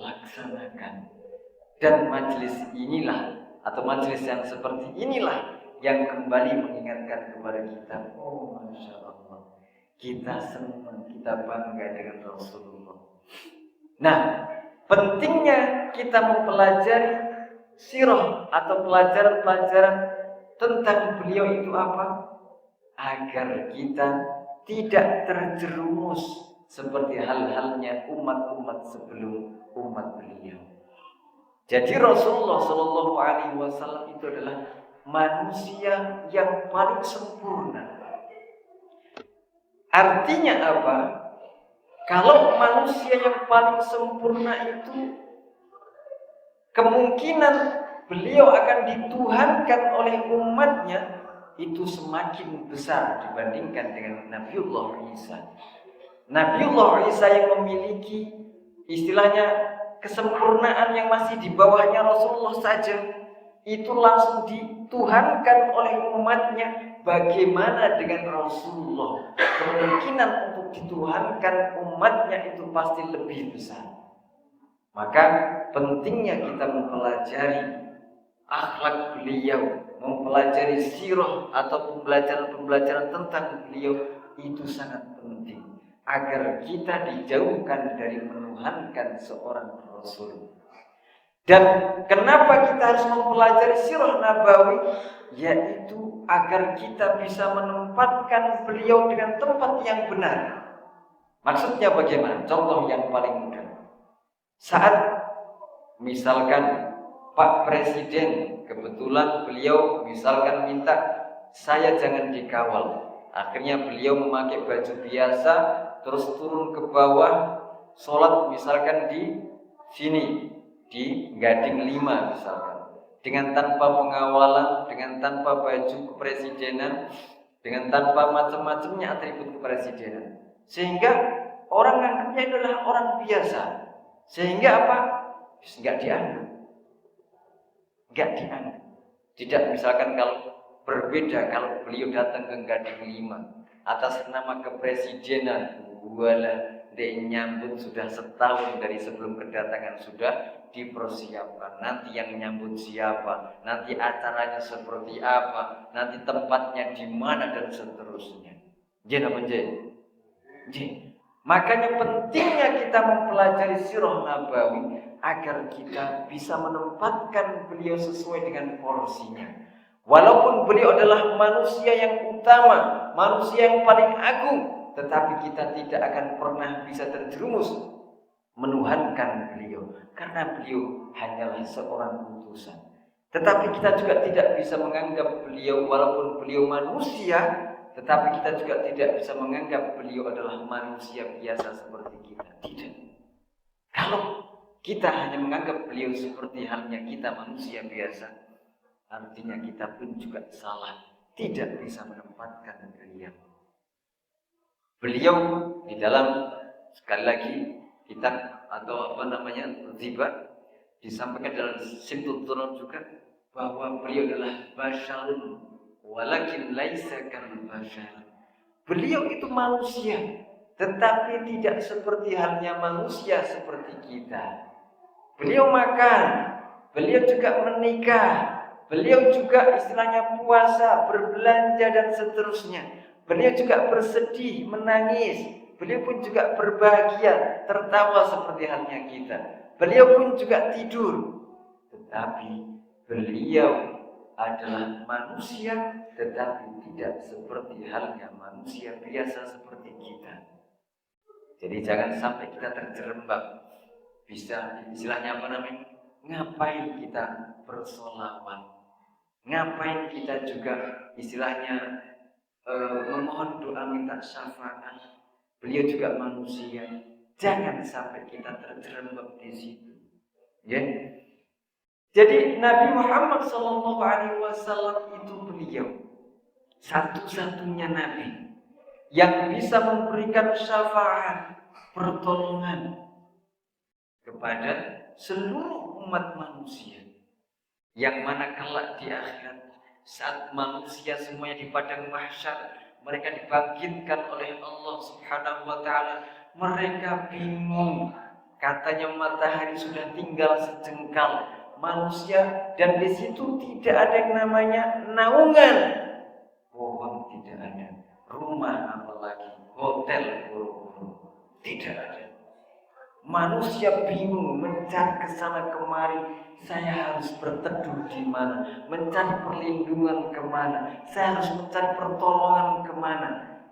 laksanakan. Dan majelis inilah, atau majelis yang seperti inilah, yang kembali mengingatkan kepada kita, oh Masya Allah, kita senang, kita bangga dengan Rasulullah. Nah, pentingnya kita mempelajari sirah atau pelajaran-pelajaran tentang beliau itu apa? Agar kita tidak terjerumus seperti hal-halnya umat-umat sebelum umat beliau. Jadi Rasulullah Shallallahu Alaihi Wasallam itu adalah manusia yang paling sempurna. Artinya apa? Kalau manusia yang paling sempurna itu, kemungkinan beliau akan dituhankan oleh umatnya itu semakin besar dibandingkan dengan Nabiullah Isa. Nabiullah Isa yang memiliki istilahnya kesempurnaan yang masih di bawahnya Rasulullah saja, itu langsung dituhankan oleh umatnya. Bagaimana dengan Rasulullah? Kemungkinan untuk dituhankan umatnya itu pasti lebih besar. Maka pentingnya kita mempelajari akhlak beliau, mempelajari sirah atau pembelajaran tentang beliau itu sangat penting agar kita dijauhkan dari menuhankan seorang Rasul. Dan kenapa kita harus mempelajari sirah Nabawi? Yaitu agar kita bisa menempatkan beliau dengan tempat yang benar. Maksudnya bagaimana? Contoh yang paling mudah. Saat misalkan Pak Presiden kebetulan beliau misalkan minta saya jangan dikawal. Akhirnya beliau memakai baju biasa terus turun ke bawah sholat misalkan di sini di Gading 5 misalkan. Dengan tanpa pengawalan, dengan tanpa baju kepresidenan, dengan tanpa macam-macamnya atribut kepresidenan. Sehingga orang anggapnya adalah orang biasa. Sehingga apa? Enggak dianggap. Enggak dianggap. Tidak misalkan kalau berbeda kalau beliau datang ke Gading 5 atas nama kepresidenan, walah dia nyambut sudah setahun dari sebelum kedatangan sudah dipersiapkan. Nanti yang nyambut siapa, nanti acaranya seperti apa, nanti tempatnya di mana dan seterusnya. Jen apa jen? Jen. Makanya pentingnya kita mempelajari sirah nabawi agar kita bisa menempatkan beliau sesuai dengan porsinya. Walaupun beliau adalah manusia yang utama, manusia yang paling agung, tetapi kita tidak akan pernah bisa terjerumus menuhankan beliau, karena beliau hanyalah seorang utusan. Tetapi kita juga tidak bisa menganggap beliau, walaupun beliau manusia, tetapi kita juga tidak bisa menganggap beliau adalah manusia biasa seperti kita. Tidak. Kalau kita hanya menganggap beliau seperti halnya kita manusia biasa, artinya kita pun juga salah, tidak bisa menempatkan beliau. Beliau di dalam, sekali lagi, kitab atau Ziba disampaikan dalam Simtul Turun juga bahwa beliau adalah basyarun walakin laisa kal basyar. Beliau itu manusia, tetapi tidak seperti halnya manusia seperti kita. Beliau makan, beliau juga menikah, beliau juga istilahnya puasa, berbelanja dan seterusnya. Beliau juga bersedih, menangis. Beliau pun juga berbahagia, tertawa seperti halnya kita. Beliau pun juga tidur. Tetapi beliau adalah manusia, tetapi tidak seperti halnya manusia biasa seperti kita. Jadi jangan sampai kita terjerembab. Bisa istilahnya ngapain kita bersolawat? Ngapain kita juga istilahnya memohon doa minta syafaat? Beliau juga manusia. Jangan sampai kita terjerembab di situ. Ya. Jadi Nabi Muhammad SAW itu beliau satu-satunya Nabi yang bisa memberikan syafaat, pertolongan kepada seluruh umat manusia, yang mana kelak di akhirat saat manusia semuanya di padang mahsyar mereka dibangkitkan oleh Allah Subhanahu wa taala, mereka bingung, katanya matahari sudah tinggal sejengkal manusia, dan di situ tidak ada yang namanya naungan, pohon tidak ada, rumah apalagi hotel buru-buru tidak ada. Manusia bingung mencari kesana kemari. Saya harus berteduh di mana? Mencari perlindungan kemana? Saya harus mencari pertolongan kemana?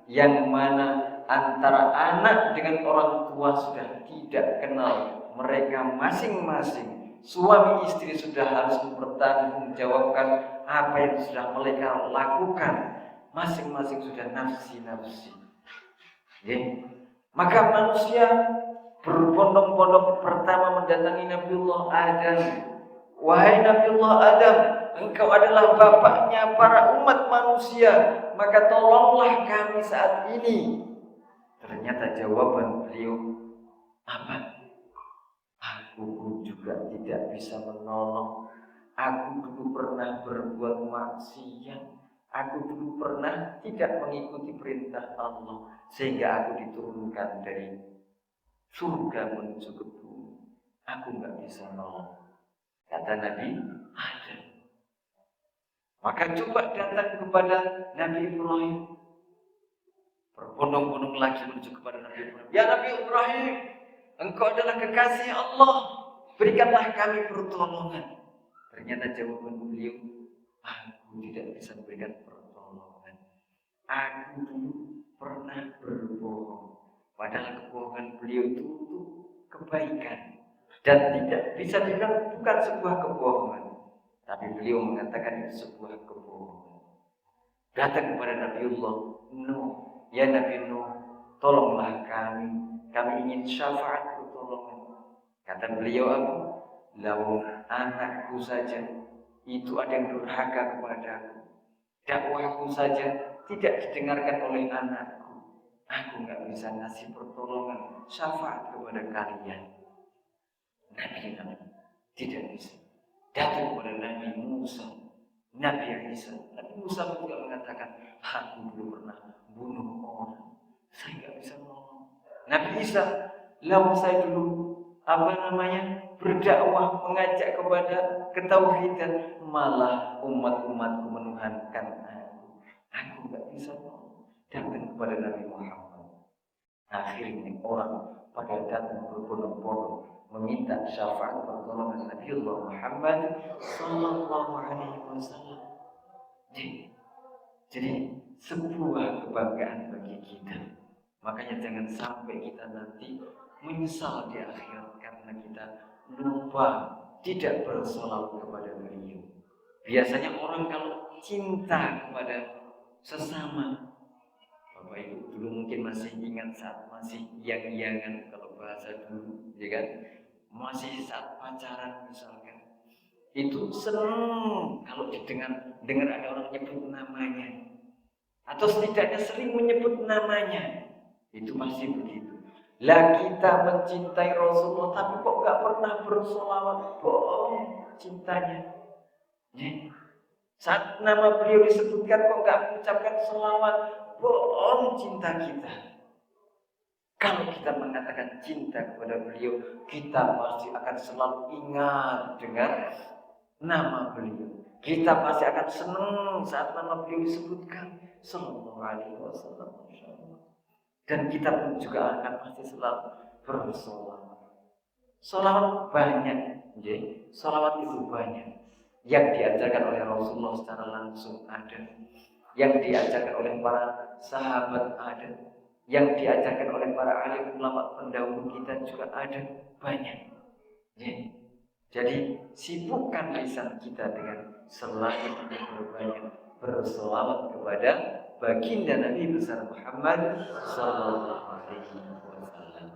Yang mana antara anak dengan orang tua sudah tidak kenal mereka masing-masing. Suami istri sudah harus mempertanggungjawabkan apa yang sudah mereka lakukan. Masing-masing sudah nafsi-nafsi. Maka manusia berbondong-bondong pertama mendatangi Nabiullah Adam. Wahai Nabiullah Adam, engkau adalah bapaknya para umat manusia, maka tolonglah kami saat ini. Ternyata jawaban beliau apa? Aku juga tidak bisa menolong. Aku dulu pernah berbuat maksiat. Aku dulu pernah tidak mengikuti perintah Allah, sehingga aku diturunkan dari surga menuju ke bumi. Aku nggak bisa nolong. Kata Nabi Adam. Maka coba datang kepada Nabi Ibrahim. Berbondong-bondong lagi menuju kepada Nabi Ibrahim. Ya Nabi Ibrahim, engkau adalah kekasih Allah. Berikanlah kami pertolongan. Ternyata jawaban beliau, aku tidak bisa memberikan pertolongan. Aku dulu pernah berbohong. Padahal kebohongan beliau itu kebaikan dan tidak bisa dibilang bukan sebuah kebohongan, tapi beliau mengatakan itu sebuah kebohongan. Datang kepada Nabiullah Nuh, ya Nabi Nuh, tolonglah kami ingin syafaat pertolongan. Kata beliau apa? Lau anakku saja itu ada yang durhaka kepadaku, dakwahku saja tidak didengarkan oleh anakku, aku nggak bisa ngasih pertolongan syafaat kepada kalian. Nabi tidak bisa. Datang kepada Nabi Musa, Nabi Isa. Nabi Musa juga mengatakan, aku belum pernah bunuh orang, saya nggak bisa nolong. Nabi Isa, lalu saya dulu berdakwah, mengajak kepada ketauhidan, malah umat-umatku menuhankan aku nggak bisa nolong. Datang kepada Nabi Muhammad. Akhirnya orang pada datang berbondong-bondong meminta syafaat pertolongan Nabiullah Muhammad sallallahu alaihi wasallam. Jadi sebuah kebanggaan bagi kita. Makanya jangan sampai kita nanti menyesal di akhirat karena kita lupa tidak bersolawat kepada beliau. Biasanya orang kalau cinta kepada sesama, Bapak Ibu dulu mungkin masih ingat saat masih yang-yangan, kalau bahasa dulu, ya kan? Masih saat pacaran misalkan, itu senang kalau dengar ada orang nyebut namanya, atau setidaknya sering menyebut namanya, itu masih begitu. Lah kita mencintai Rasulullah tapi kok nggak pernah bersolawat, bohong cintanya. Ya. Saat nama beliau disebutkan kok nggak mengucapkan selawat, bohong cinta kita. Kalau kita mengatakan cinta kepada beliau, kita pasti akan selalu ingat dengan nama beliau. Kita pasti akan senang saat nama beliau disebutkan, sallallahu alaihi wasallam. Dan kita pun juga akan pasti selalu bersolawat. Solawat banyak, solawat itu banyak. Yang diajarkan oleh Rasulullah secara langsung ada, yang diajarkan oleh para sahabat ada, yang diajarkan oleh para alim ulama pendahulu kita juga ada, banyak. Jadi sibukkan lisan kita dengan selalu berbanyak bersolawat kepada baginda Nabi besar Muhammad sallallahu alaihi wasallam.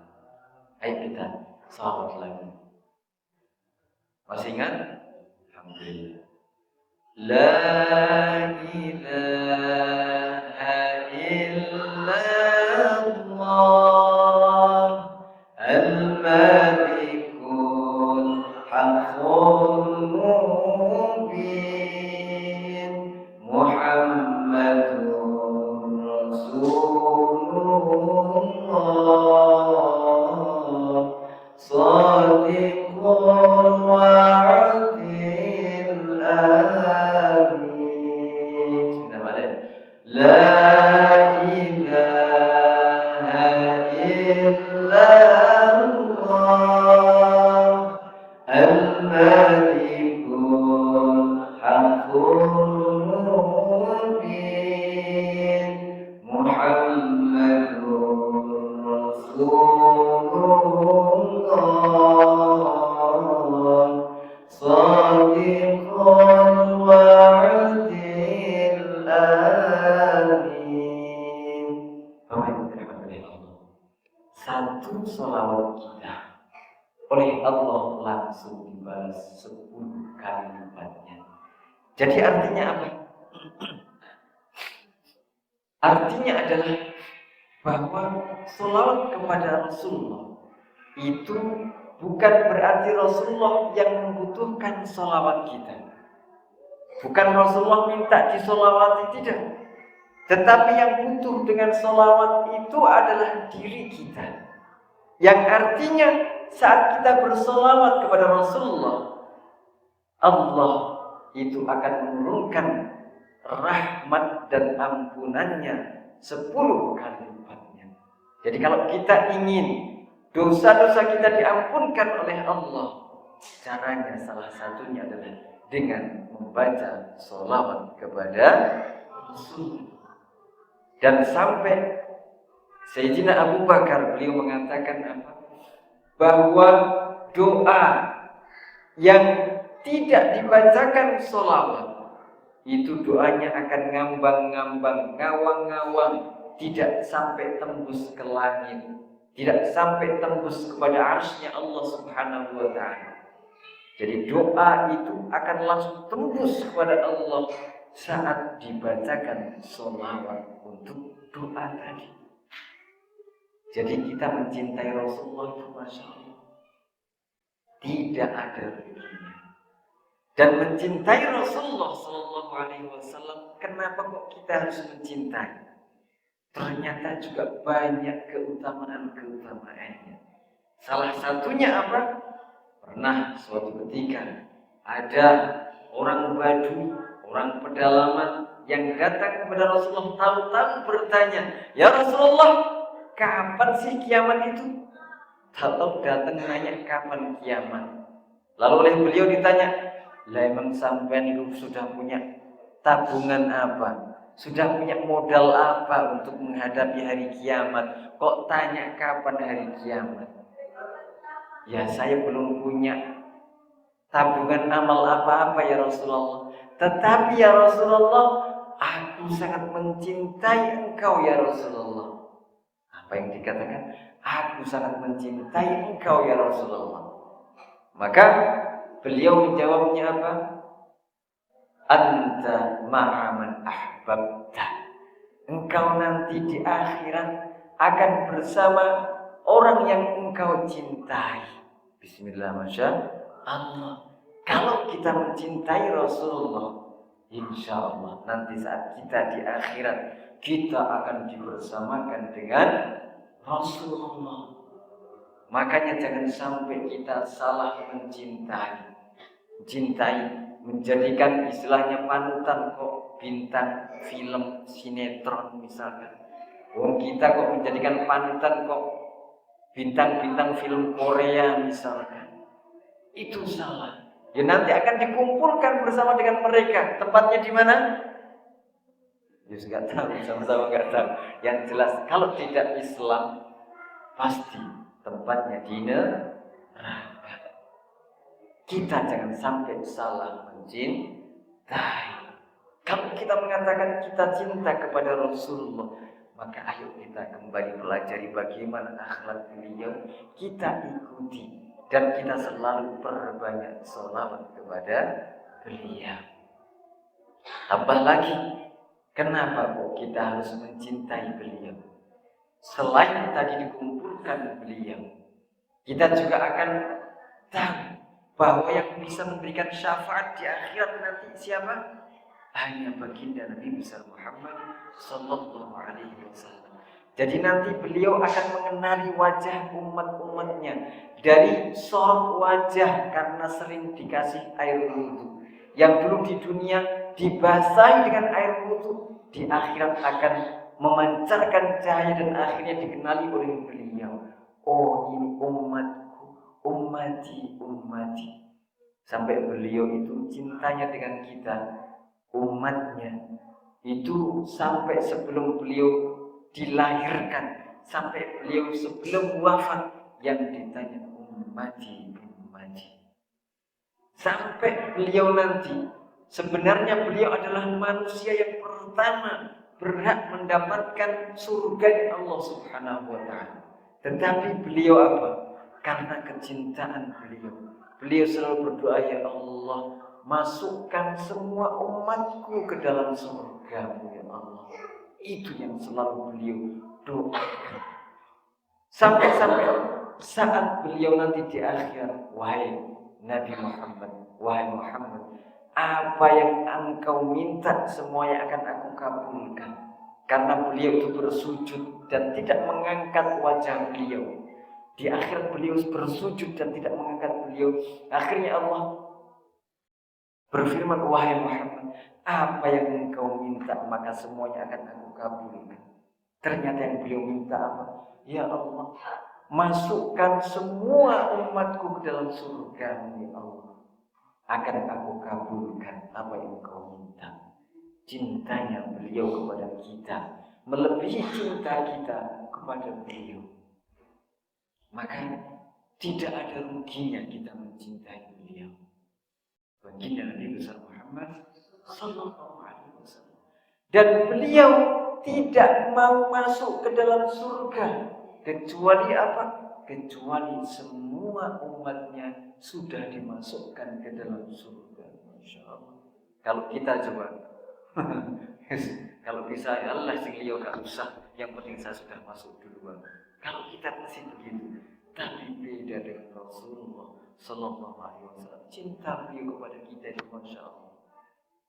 Ayo kita salawat lagi. Masih ingat? Alhamdulillah. La ilaha illallah al-malikul haqqul mubin Muhammadur Rasulullah Shadiqul wa'adil amin. La ilaha illallah al-malikul haqqul mubin Muhammadur Rasulullah Shadiqul wa'adil amin. Satu salawat kita oleh Allah langsung dibalas 10 kali lipatnya. Jadi artinya apa? Artinya adalah bahwa salawat kepada Rasulullah itu bukan berarti Rasulullah yang membutuhkan salawat kita. Bukan Rasulullah minta disolawati, tidak. Tetapi yang butuh dengan salawat itu adalah diri kita. Yang artinya saat kita bersolawat kepada Rasulullah, Allah itu akan menurunkan rahmat dan ampunannya 10 kali lipatnya. Jadi kalau kita ingin dosa-dosa kita diampunkan oleh Allah, caranya salah satunya adalah dengan membaca sholawat kepada Rasul. Dan sampai Sayyidina Abu Bakar beliau mengatakan apa? Bahwa doa yang tidak dibacakan sholawat itu doanya akan ngambang-ngambang, ngawang-ngawang, tidak sampai tembus ke langit, tidak sampai tembus kepada arsy-Nya Allah Subhanahu wa ta'ala. Jadi doa itu akan langsung tembus kepada Allah saat dibacakan sholawat untuk doa tadi. Jadi kita mencintai Rasulullah itu Masya Allah tidak ada ruginya. Dan mencintai Rasulullah Sallallahu Alaihi Wasallam, kenapa kok kita harus mencintai? Ternyata juga banyak keutamaan-keutamaannya. Salah satunya apa? Pernah suatu ketika ada orang Badui, orang pedalaman yang datang kepada Rasulullah, tahu-tahu bertanya, "Ya Rasulullah, kapan sih kiamat itu?" Tahu-tahu datang nanya kapan kiamat. Lalu oleh beliau ditanya, "Lah emang sampean itu sudah punya tabungan apa? Sudah punya modal apa untuk menghadapi hari kiamat? Kok tanya kapan hari kiamat?" "Ya saya belum punya tabungan amal apa-apa ya Rasulullah. Tetapi ya Rasulullah, aku sangat mencintai engkau ya Rasulullah." Apa yang dikatakan? "Aku sangat mencintai engkau ya Rasulullah." Maka beliau menjawabnya apa? "Anta ma'aman ahbabta." Engkau nanti di akhirat akan bersama orang yang engkau cintai. Bismillah, Masya Allah. Kalau kita mencintai Rasulullah, insya Allah nanti saat kita di akhirat, kita akan dibersamakan dengan Rasulullah. Makanya jangan sampai kita salah mencintai. Menjadikan istilahnya panutan kok bintang film sinetron misalkan. Kita kok menjadikan panutan kok bintang-bintang film Korea misalkan. Itu salah. Ya nanti akan dikumpulkan bersama dengan mereka. Tempatnya di mana? Ya nggak tahu, sama-sama nggak tahu. Yang jelas kalau tidak Islam pasti tempatnya di neraka. Kita jangan sampai salah mencintai. Kalau kita mengatakan kita cinta kepada Rasulullah, maka ayo kita kembali pelajari bagaimana akhlak beliau, kita ikuti dan kita selalu perbanyak sholawat kepada beliau. Tambah lagi, kenapa kok kita harus mencintai beliau? Selain tadi dikumpulkan beliau, kita juga akan tahu bahwa yang bisa memberikan syafaat di akhirat nanti siapa? Hanya baginda Nabi besar Muhammad Sallallahu Alaihi Wasallam. Jadi nanti beliau akan mengenali wajah umat-umatnya dari sorot wajah karena sering dikasih air wudu. Yang dulu di dunia dibasahi dengan air wudu, di akhirat akan memancarkan cahaya dan akhirnya dikenali oleh beliau. Oh, ini umatku, ummati. Sampai beliau itu cintanya dengan kita, umatnya. Itu sampai sebelum beliau dilahirkan, sampai beliau sebelum wafat yang ditanya ummati. Sampai beliau nanti, sebenarnya beliau adalah manusia yang pertama berhak mendapatkan surga Allah Subhanahu wa ta'ala. Tetapi beliau apa? Karena kecintaan beliau selalu berdoa, "Ya Allah, masukkan semua umatku ke dalam surga-Mu ya Allah." Itu yang selalu beliau doakan. Sampai saat beliau nanti di akhir, "Wahai Nabi Muhammad, wahai Muhammad, apa yang engkau minta semuanya akan aku kabulkan." Karena beliau itu bersujud dan tidak mengangkat wajah beliau. Di akhir beliau bersujud dan tidak mengangkat beliau. Akhirnya Allah berfirman, "Wahai Muhammad, apa yang engkau minta maka semuanya akan aku kabulkan." Ternyata yang beliau minta apa? "Ya Allah, masukkan semua umatku ke dalam surga-Mu ya Allah." Akan aku kabulkan apa yang engkau minta. Cintanya beliau kepada kita melebihi cinta kita kepada beliau. Maka tidak ada ruginya kita mencintai beliau. Baginda Nabi besar Muhammad sallallahu alaihi wasallam. Dan beliau tidak mau masuk ke dalam surga kecuali apa? Kecuali semua umatnya sudah dimasukkan ke dalam surga. Masya Allah. Kalau kita coba, kalau bisa ya Allah sing liya gak usah, yang penting saya sudah masuk duluan. Kalau kita masih begitu, tapi beda dengan Rasulullah sallallahu alaihi wasallam. Cinta beliau kepada kita itu Masya Allah.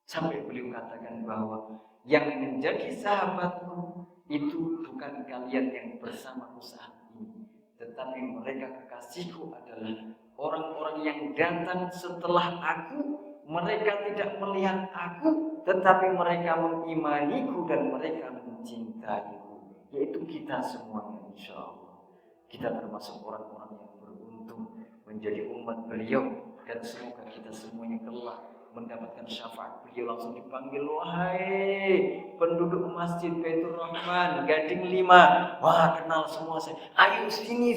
Sampai beliau katakan bahwa yang menjadi sahabatku itu bukan kalian yang bersamaku saat ini, tetapi mereka kekasihku adalah orang-orang yang datang setelah aku. Mereka tidak melihat aku, tetapi mereka mengimaniku dan mereka mencintaiku, yaitu kita semuanya insya Allah. Kita termasuk orang-orang yang beruntung menjadi umat beliau, dan semoga kita semuanya kelak mendapatkan syafaat beliau. Langsung dipanggil, wahai penduduk Masjid Baitur Rahman Gading 5, wah kenal semua saya, ayo sini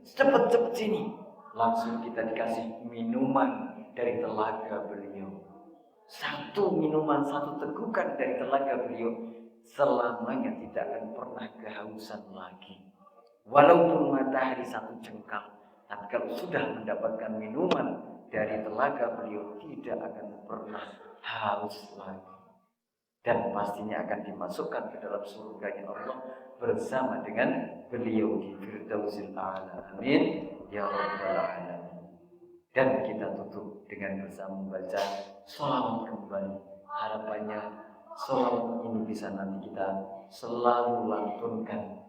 cepet sini. Langsung kita dikasih minuman dari telaga beliau. Satu minuman, satu tegukan dari telaga beliau, selamanya tidak akan pernah kehausan lagi. Walaupun matahari satu jengkal, tapi kalau sudah mendapatkan minuman dari telaga beliau, tidak akan pernah haus lagi. Dan pastinya akan dimasukkan ke dalam surganya Allah bersama dengan beliau di Firdausil A'la. Amin ya rabbal alamin. Dan kita tutup dengan bersama membaca sholawat kembali. Harapannya sholawat ini bisa nanti kita selalu lantunkan.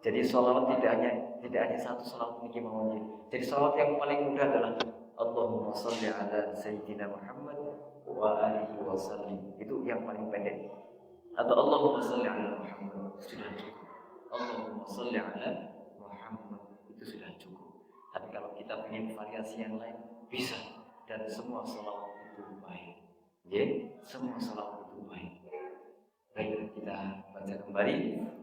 Jadi sholawat tidak hanya satu sholawat ini maunya. Jadi sholawat yang paling mudah adalah Allahumma sholli ala Sayyidina Muhammad wa alihi wa sallim. Itu yang paling pendek. Atau Allahumma sholli ala Muhammad, sudah cukup. Allahumma sholli ala Muhammad, itu sudah cukup. Tapi kalau kita ingin variasi yang lain, bisa. Dan semua sholawat itu baik. Ya, semua sholawat itu baik. Baik, kita baca kembali.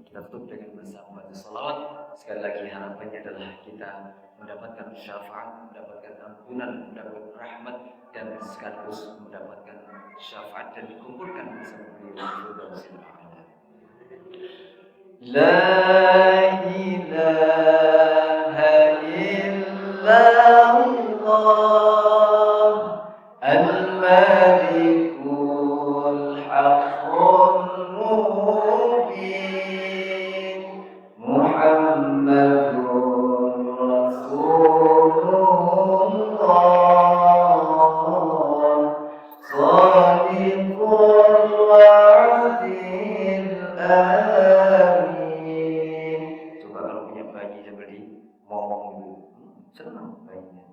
Kita tutup dengan bersama baca sholawat. Sekali lagi harapannya adalah kita mendapatkan syafaat, mendapatkan ampunan, mendapatkan rahmat, dan sekaligus mendapatkan syafaat dan dikumpulkan bersama beliau di surga. La ilaha illallah al-malikul haqqul mubin Muhammadur Rasulullah Shadiqul wa'dil amin. Coba kalau punya bayi seperti ngomong dulu, senang bayinya.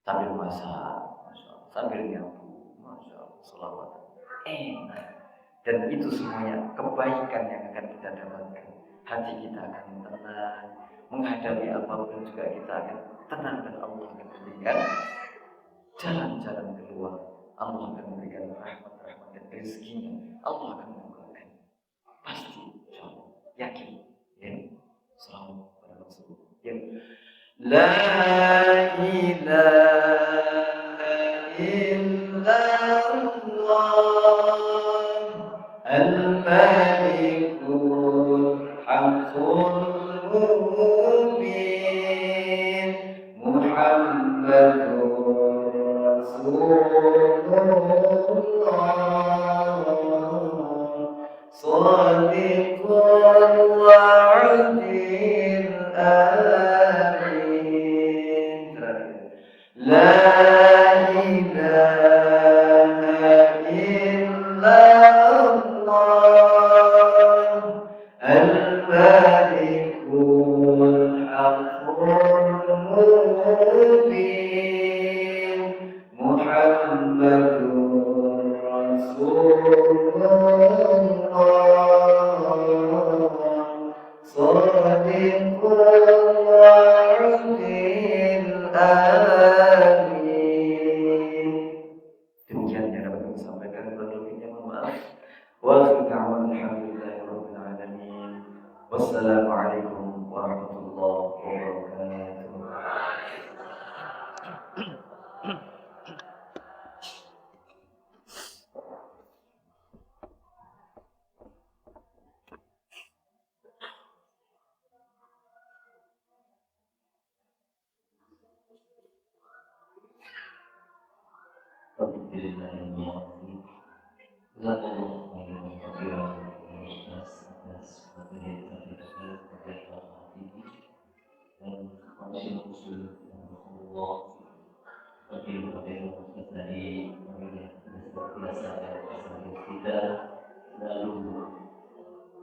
Sambil masak, sambil nyapu, Masya Allah, sholawat, enak. Dan itu semuanya kebaikan yang akan kita dapatkan. Hati kita akan tenang, menghadapi apapun juga kita akan tenang, dan Allah akan memberikan jalan-jalan keluar. Allah akan memberikan rahmat-rahmat dan rezekinya. Allah akan membukakan. Pasti, insya Allah, yakin. Ya, selalu pada Rasulullah. Ya. La ilaha illallah al-malikul haqqul mubin Muhammadur Rasulullah Shadiqul wa'dil amin. La ilaha illallah al-malikul haqqul mubin Muhammadur Rasulullah Shadiqul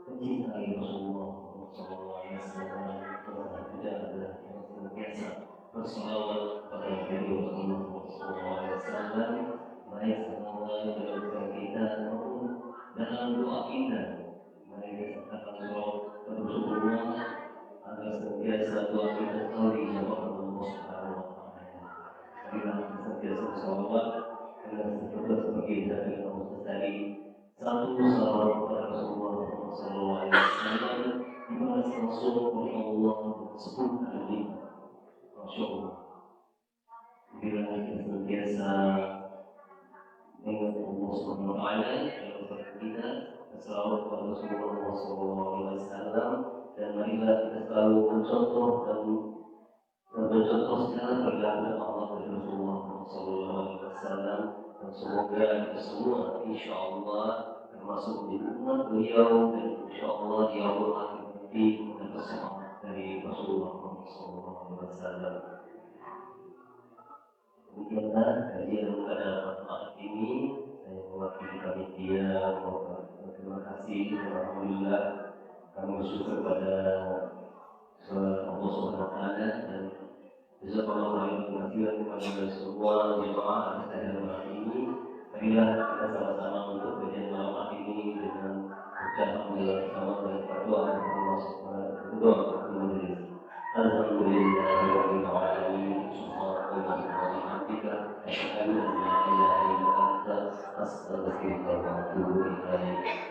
mencintai Rasulullah SAW tidak ada yang senantiasa berselawat pada beliau Rasulullah SAW, baik dalam kita maupun dalam doa kita. Mari kita selawat pada Rasulullah agar senantiasa doa kita selalu dijawab oleh Allah Subhanahu Wa Taala. Marilah kita senantiasa berselawat agar sebagai dari Allah tadi. Satu salawat kepada Rasulullah SAW dibalas langsung oleh Allah 10 kali. Masya Allah. Bila kita senantiasa mengingat Allah Subhanahu Wa Taala dalam kepada kita, salawat kepada Rasulullah SAW, dan marilah kita selalu mencontoh dan bercontoh secara bergantung Allah dan Rasulullah SAW. Dan semoga kita semua insya Allah termasuk di umat beliau, dan insya Allah di awal akhir nanti mendapat syafaat dari Rasulullah SAW. Demikianlah kajian pada malam ini. Saya mewakili panitia terima kasih. Alhamdulillah kami bersyukur pada Allah Subhanahu Wa Taala, dan jazakallahu khairan kepada semua jemaah atas malam ini. Marilah kita sama-sama untuk kajian malam ini dengan ucapan bersama dan berdoa kepada Allah Subhanahu Wa Taala. Alhamdulillahirabbil alamin. Subhanallah wa bihamdihi asyhadu an la ilaha illa anta astaghfiruka wa atubu ilaik.